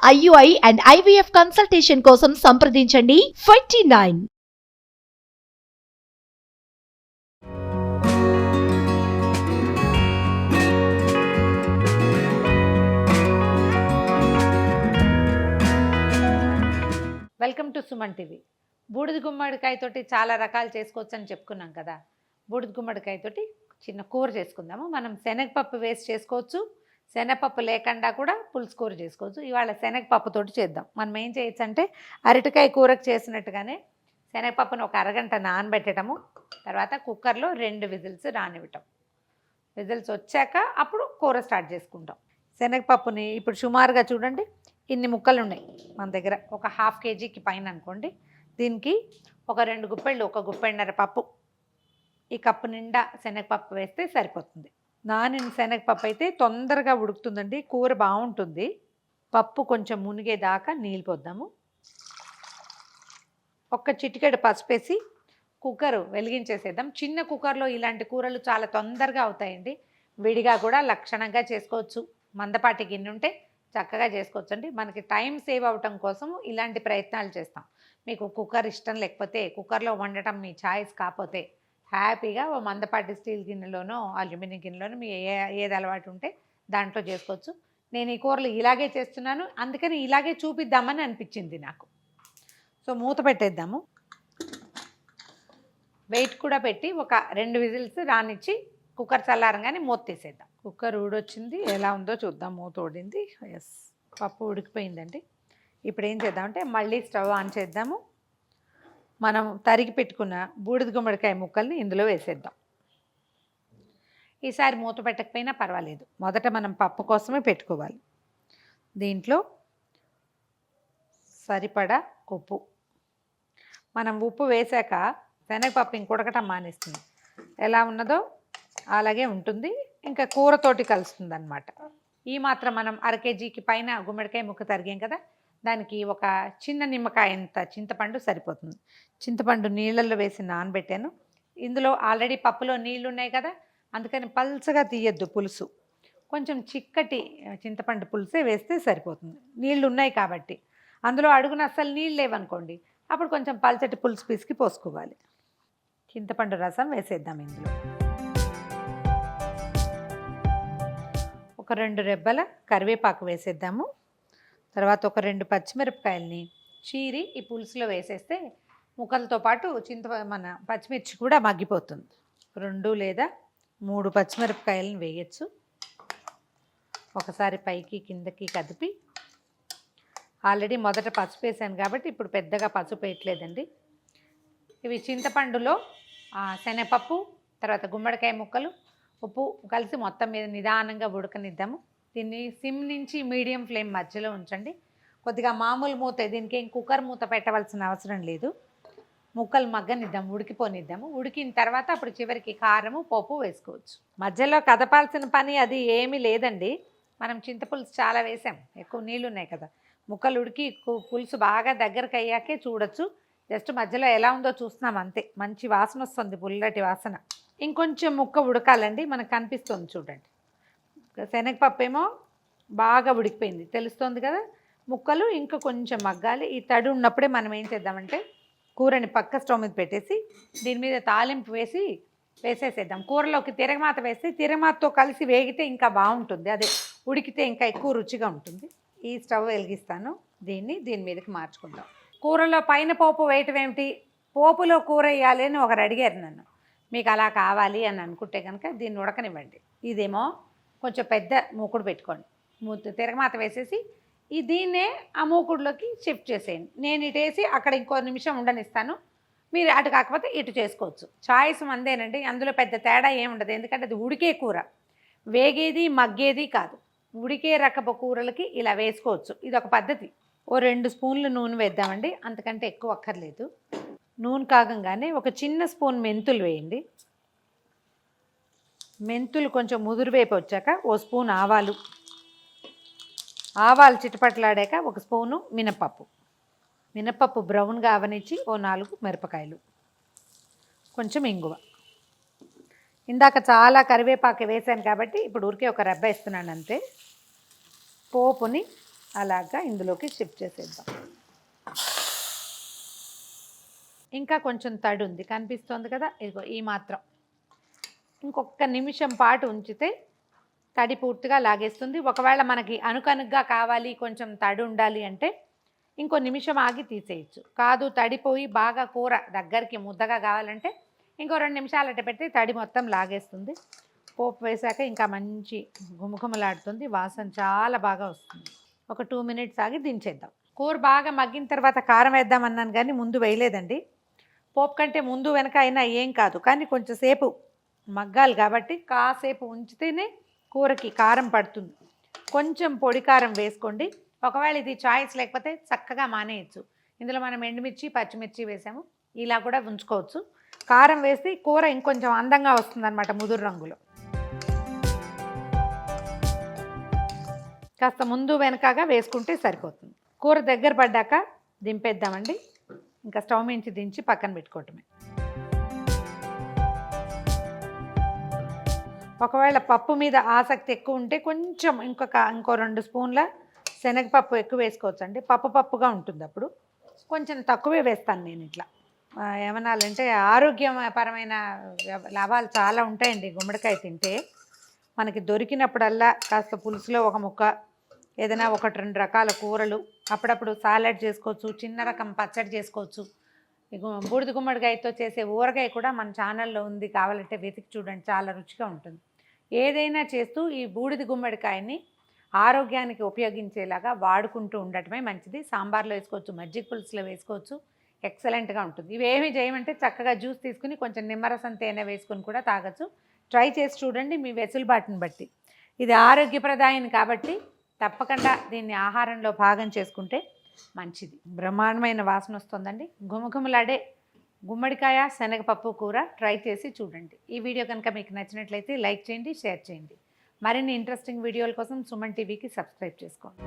IUI and IVF consultation కోసం సంప్రదించండి 29. Welcome to Suman TV. బూడిద గుమ్మడికాయతోటి చాలా రకాలు చేసుకోవచ్చు అని చెప్పుకున్నాం కదా. బూడిద గుమ్మడికాయతోటి చిన్న కూర చేసుకుందాము. మనం శనగపప్పు వేసి చేసుకోవచ్చు, శనగపప్పు లేకుండా కూడా పులుసు కూర చేసుకోవచ్చు. ఇవాళ శనగపప్పుతోటి చేద్దాం. మనం ఏం చేయొచ్చు అంటే అరటికాయ కూరకు చేసినట్టుగానే శనగపప్పును ఒక అరగంట నానబెట్టడము, తర్వాత కుక్కర్లో 2 విజిల్స్ రానివ్వటం. విజిల్స్ వచ్చాక అప్పుడు కూర స్టార్ట్ చేసుకుంటాం. శనగపప్పుని ఇప్పుడు సుమారుగా చూడండి, ఇన్ని ముక్కలు ఉన్నాయి మన దగ్గర, ఒక 1/2 kgకి పైన అనుకోండి. దీనికి ఒక 2 గుప్పెళ్ళు, 1 గుప్పెన్నర పప్పు, ఈ కప్పు నిండా శనగపప్పు వేస్తే సరిపోతుంది. నానిన శనగపప్పు అయితే తొందరగా ఉడుకుతుందండి, కూర బాగుంటుంది. పప్పు కొంచెం మునిగేదాకా నీళ్ళు పోద్దాము. ఒక్క చిటికెడు పసుపు వేసి కుక్కర్ వెలిగించేసేద్దాం. చిన్న కుక్కర్లో ఇలాంటి కూరలు చాలా తొందరగా అవుతాయండి. విడిగా కూడా లక్షణంగా చేసుకోవచ్చు. మందపాటి గిన్నె ఉంటే చక్కగా చేసుకోవచ్చు అండి. మనకి టైం సేవ్ అవటం కోసం ఇలాంటి ప్రయత్నాలు చేస్తాం. మీకు కుక్కర్ ఇష్టం లేకపోతే, కుక్కర్లో వండటం మీ ఛాయిస్ కాకపోతే, హ్యాపీగా ఓ మందపాటి స్టీల్ గిన్నెలోనో అల్యూమినియం గిన్నెలోనో మీ ఏది అలవాటు ఉంటే దాంట్లో చేసుకోవచ్చు. నేను ఈ కూరలు ఇలాగే చేస్తున్నాను, అందుకని ఇలాగే చూపిద్దామని అనిపించింది నాకు. సో మూత పెట్టేద్దాము. వెయిట్ కూడా పెట్టి ఒక 2 విజిల్స్ రానిచ్చి కుక్కర్ చల్లారంగానే మూత తీసేద్దాం. కుక్కర్ ఊడొచ్చింది, ఎలా ఉందో చూద్దాం. మూత ఊడింది, ఎస్, పప్పు ఉడికిపోయిందండి. ఇప్పుడు ఏం చేద్దామంటే మళ్ళీ స్టవ్ ఆన్ చేద్దాము. మనం తరిగి పెట్టుకున్న బూడిద గుమ్మడికాయ ముక్కల్ని ఇందులో వేసేద్దాం. ఈసారి మూత పెట్టకపోయినా పర్వాలేదు, మొదట మనం పప్పు కోసమే పెట్టుకోవాలి. దీంట్లో సరిపడా ఉప్పు. మనం ఉప్పు వేసాక శనగపప్పు ఇంకొడకటం మానేస్తుంది, ఎలా ఉన్నదో అలాగే ఉంటుంది, ఇంకా కూరతోటి కలుస్తుంది అన్నమాట. ఈ మాత్రం మనం 1/2 kgకి పైన గుమ్మడికాయ ముక్క తరిగాం కదా, దానికి ఒక చిన్న నిమ్మకాయ అంత చింతపండు సరిపోతుంది. చింతపండు నీళ్ళల్లో వేసి నానబెట్టాను. ఇందులో ఆల్రెడీ పప్పులో నీళ్ళు ఉన్నాయి కదా, అందుకని పల్చగా తీయద్దు పులుసు, కొంచెం చిక్కటి చింతపండు పులుసే వేస్తే సరిపోతుంది. నీళ్ళు ఉన్నాయి కాబట్టి. అందులో అడుగున అస్సలు నీళ్ళు లేవనుకోండి, అప్పుడు కొంచెం పల్చటి పులుసు పిసికి పోసుకోవాలి. చింతపండు రసం వేసేద్దాం. ఇందులో ఒక 2 రెబ్బల కరివేపాకు వేసేద్దాము. తర్వాత ఒక 2 పచ్చిమిరపకాయలని చీరి ఈ పులుసులో వేసేస్తే ముక్కలతో పాటు మన పచ్చిమిర్చి కూడా మగ్గిపోతుంది. 2 లేదా 3 పచ్చిమిరపకాయలను వేయచ్చు. ఒకసారి పైకి కిందకి కదిపి, ఆల్రెడీ మొదట పసుపు వేసాను కాబట్టి ఇప్పుడు పెద్దగా పసుపు వేయట్లేదండి. ఇవి చింతపండులో శనగపప్పు, తర్వాత గుమ్మడికాయ ముక్కలు, ఉప్పు కలిసి మొత్తం మీద నిదానంగా ఉడకనిద్దాము. దీన్ని సిమ్ నుంచి మీడియం ఫ్లేమ్ మధ్యలో ఉంచండి. కొద్దిగా మామూలు మూత, దీనికి ఏం కుక్కర్ మూత పెట్టవలసిన అవసరం లేదు. ముక్కలు మగ్గనిద్దాము, ఉడికిపోనిద్దాము. ఉడికిన తర్వాత అప్పుడు చివరికి కారము, పోపు వేసుకోవచ్చు. మధ్యలో కదపాల్సిన పని అది ఏమీ లేదండి. మనం చింతపులుసు చాలా వేసాం, ఎక్కువ నీళ్ళు ఉన్నాయి కదా. ముక్కలు ఉడికి పులుసు బాగా దగ్గరకు అయ్యాకే చూడొచ్చు. జస్ట్ మధ్యలో ఎలా ఉందో చూస్తున్నాం అంతే. మంచి వాసన వస్తుంది, పుల్లటి వాసన. ఇంకొంచెం ముక్క ఉడకాలండి, మనకు కనిపిస్తుంది చూడండి. శనగపప్పు ఏమో బాగా ఉడికిపోయింది, తెలుస్తుంది కదా. ముక్కలు ఇంకా కొంచెం మగ్గాలి. ఈ తడి ఉన్నప్పుడే మనం ఏం చేద్దామంటే కూరని పక్క స్టవ్ మీద పెట్టేసి దీని మీద తాలింపు వేసేసేద్దాం. కూరలోకి తిరగమాత వేస్తే తిరగమాతతో కలిసి వేగితే ఇంకా బాగుంటుంది, అదే ఉడికితే ఇంకా ఎక్కువ రుచిగా ఉంటుంది. ఈ స్టవ్ వెలిగిస్తాను, దీని మీదకి మార్చుకుందాం. కూరలో పైన పోపు వేయటం ఏమిటి, పోపులో కూర వేయాలి అని ఒకరు అడిగారు నన్ను. మీకు అలా కావాలి అని అనుకుంటే కనుక దీన్ని ఉడకనివ్వండి. ఇదేమో కొంచెం పెద్ద మూకుడు పెట్టుకోండి, తిరగమాత వేసేసి దీన్నే ఆ మూకుడులోకి షిఫ్ట్ చేసేయండి. నేను ఇటు వేసి అక్కడ ఇంకో నిమిషం ఉండనిస్తాను. మీరు అటు కాకపోతే ఇటు చేసుకోవచ్చు, చాయిస్ మందేనండి. అందులో పెద్ద తేడా ఏముండదు, ఎందుకంటే అది ఉడికే కూర, వేగేది మగ్గేది కాదు. ఉడికే రకపు కూరలకి ఇలా వేసుకోవచ్చు, ఇది ఒక పద్ధతి. ఓ 2 స్పూన్లు నూనె వేద్దామండి, అంతకంటే ఎక్కువ అక్కర్లేదు. నూనె కాగంగానే ఒక చిన్న స్పూన్ మెంతులు వేయండి. మెంతులు కొంచెం ముదురు వేపు వచ్చాక ఓ స్పూన్ ఆవాలు, ఆవాలు చిటపట్లాడాక 1 స్పూను మినపప్పు బ్రౌన్గా అవనిచ్చి ఓ 4 మిరపకాయలు, కొంచెం ఇంగువ. ఇందాక చాలా కరివేపాకు వేసాను కాబట్టి ఇప్పుడు ఊరికే ఒక రెబ్బ వేస్తున్నాను అంతే. పోపుని అలాగా ఇందులోకి షిఫ్ట్ చేసేద్దాం. ఇంకా కొంచెం తడి ఉంది, కనిపిస్తుంది కదా, ఇదిగో ఈ మాత్రం. ఇంకొక నిమిషం పాటు ఉంచితే తడి పూర్తిగా లాగేస్తుంది. ఒకవేళ మనకి అనుకనుగ్గా కావాలి, కొంచెం తడి ఉండాలి అంటే ఇంకో నిమిషం ఆగి తీసేయచ్చు. కాదు తడిపోయి బాగా కూర దగ్గరికి ముద్దగా కావాలంటే ఇంకో 2 నిమిషాలు అట్ట పెడితే తడి మొత్తం లాగేస్తుంది. పోపు వేసాక ఇంకా మంచి గుమగుమలాడుతుంది, వాసన చాలా బాగా వస్తుంది. ఒక 2 మినిట్స్ ఆగి దించేద్దాం. కూర బాగా మగ్గిన తర్వాత కారం వేద్దామన్నాను కానీ ముందు వేయలేదండి. పోపు కంటే ముందు వెనక అయినా ఏం కాదు, కానీ కొంచెం సేపు మగ్గాలి కాబట్టి కాసేపు ఉంచితేనే కూరకి కారం పడుతుంది. కొంచెం పొడి కారం వేసుకోండి. ఒకవేళ ఇది చాయిస్ లేకపోతే చక్కగా మానేయచ్చు. ఇందులో మనం ఎండుమిర్చి పచ్చిమిర్చి వేసాము, ఇలా కూడా ఉంచుకోవచ్చు. కారం వేసి కూర ఇంకొంచెం అందంగా వస్తుందన్నమాట ముదురు రంగులో. కాస్త ముందు వెనకగా వేసుకుంటే సరిపోతుంది. కూర దగ్గర పడ్డాక దింపేద్దామండి. ఇంకా స్టవ్ నుంచి దించి పక్కన పెట్టుకోవటమే. ఒకవేళ పప్పు మీద ఆసక్తి ఎక్కువ ఉంటే కొంచెం ఇంకో 2 స్పూన్ల శనగపప్పు ఎక్కువ వేసుకోవచ్చు అండి. పప్పుగా ఉంటుంది. అప్పుడు కొంచెం తక్కువే వేస్తాను నేను. ఇట్లా ఏమనాలంటే ఆరోగ్యపరమైన లాభాలు చాలా ఉంటాయండి గుమ్మడికాయ తింటే. మనకి దొరికినప్పుడల్లా కాస్త పులుసులో ఒక ముక్క, ఏదైనా 1-2 రకాల కూరలు, అప్పుడప్పుడు సాలెడ్ చేసుకోవచ్చు, చిన్న రకం పచ్చడి చేసుకోవచ్చు. బూడిద గుమ్మడికాయతో చేసే ఊరగాయ కూడా మన ఛానల్లో ఉంది, కావాలంటే వెతికి చూడండి, చాలా రుచిగా ఉంటుంది. ఏదైనా చేస్తూ ఈ బూడిద గుమ్మడికాయని ఆరోగ్యానికి ఉపయోగించేలాగా వాడుకుంటూ ఉండటమే మంచిది. సాంబార్లో వేసుకోవచ్చు, మజ్జిగ పులుసులో వేసుకోవచ్చు, ఎక్సలెంట్గా ఉంటుంది. ఇవేమీ చేయమంటే చక్కగా జ్యూస్ తీసుకుని కొంచెం నిమ్మరసం తేనె వేసుకుని కూడా తాగొచ్చు. ట్రై చేసి చూడండి మీ వెసులుబాటుని బట్టి. ఇది ఆరోగ్యప్రదాయం కాబట్టి తప్పకుండా దీన్ని ఆహారంలో భాగం చేసుకుంటే మంచిది. బ్రహ్మాండమైన వాసన వస్తుందండి. గుమగుమలాడే గుమ్మడికాయ శనగపప్పు కూర ట్రై చేసి చూడండి. ఈ వీడియో కనుక మీకు నచ్చినట్లయితే లైక్ చేయండి, షేర్ చేయండి. మరిన్ని ఇంట్రెస్టింగ్ వీడియోల కోసం సుమన్ టీవీకి సబ్స్క్రైబ్ చేసుకోండి.